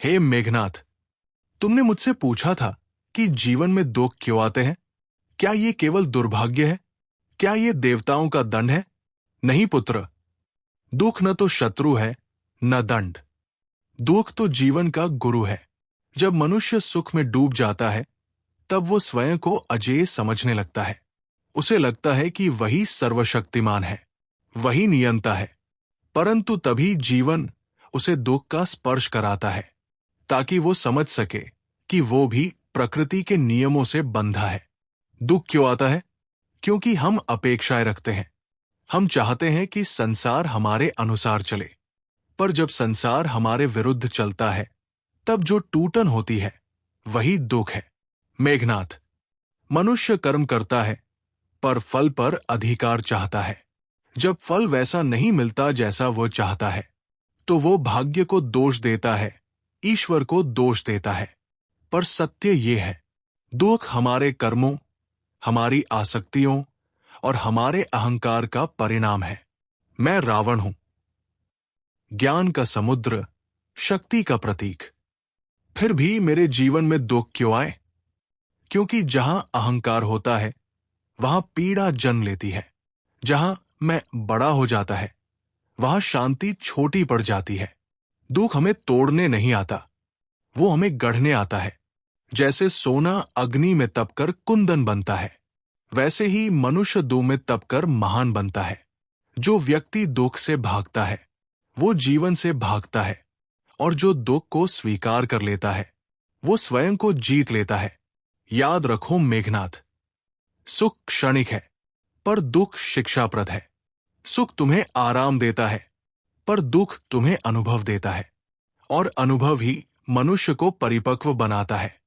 हे मेघनाथ, तुमने मुझसे पूछा था कि जीवन में दुख क्यों आते हैं। क्या ये केवल दुर्भाग्य है? क्या ये देवताओं का दंड है? नहीं पुत्र, दुख न तो शत्रु है न दंड। दुख तो जीवन का गुरु है। जब मनुष्य सुख में डूब जाता है तब वो स्वयं को अजेय समझने लगता है। उसे लगता है कि वही सर्वशक्तिमान है, वही नियंता है। परंतु तभी जीवन उसे दुख का स्पर्श कराता है ताकि वो समझ सके कि वो भी प्रकृति के नियमों से बंधा है। दुख क्यों आता है? क्योंकि हम अपेक्षाएं रखते हैं। हम चाहते हैं कि संसार हमारे अनुसार चले, पर जब संसार हमारे विरुद्ध चलता है तब जो टूटन होती है वही दुख है। मेघनाथ, मनुष्य कर्म करता है पर फल पर अधिकार चाहता है। जब फल वैसा नहीं मिलता जैसा वो चाहता है तो वो भाग्य को दोष देता है, ईश्वर को दोष देता है। पर सत्य ये है, दुख हमारे कर्मों, हमारी आसक्तियों और हमारे अहंकार का परिणाम है। मैं रावण हूं, ज्ञान का समुद्र, शक्ति का प्रतीक। फिर भी मेरे जीवन में दुख क्यों आए? क्योंकि जहां अहंकार होता है वहां पीड़ा जन्म लेती है। जहां मैं बड़ा हो जाता है वहां शांति छोटी पड़ जाती है। दुख हमें तोड़ने नहीं आता, वो हमें गढ़ने आता है। जैसे सोना अग्नि में तपकर कुंदन बनता है, वैसे ही मनुष्य दुख में तपकर महान बनता है। जो व्यक्ति दुख से भागता है वो जीवन से भागता है, और जो दुख को स्वीकार कर लेता है वो स्वयं को जीत लेता है। याद रखो मेघनाथ, सुख क्षणिक है पर दुख शिक्षाप्रद है। सुख तुम्हें आराम देता है पर दुख तुम्हें अनुभव देता है, और अनुभव ही मनुष्य को परिपक्व बनाता है।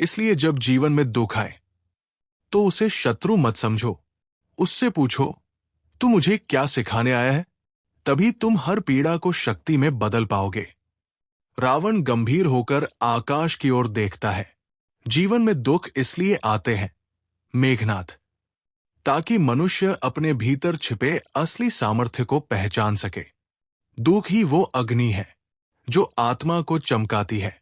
इसलिए जब जीवन में दुख आए तो उसे शत्रु मत समझो। उससे पूछो, तू मुझे क्या सिखाने आया है? तभी तुम हर पीड़ा को शक्ति में बदल पाओगे। रावण गंभीर होकर आकाश की ओर देखता है। जीवन में दुख इसलिए आते हैं मेघनाथ, ताकि मनुष्य अपने भीतर छिपे असली सामर्थ्य को पहचान सके। दुख ही वो अग्नि है जो आत्मा को चमकाती है।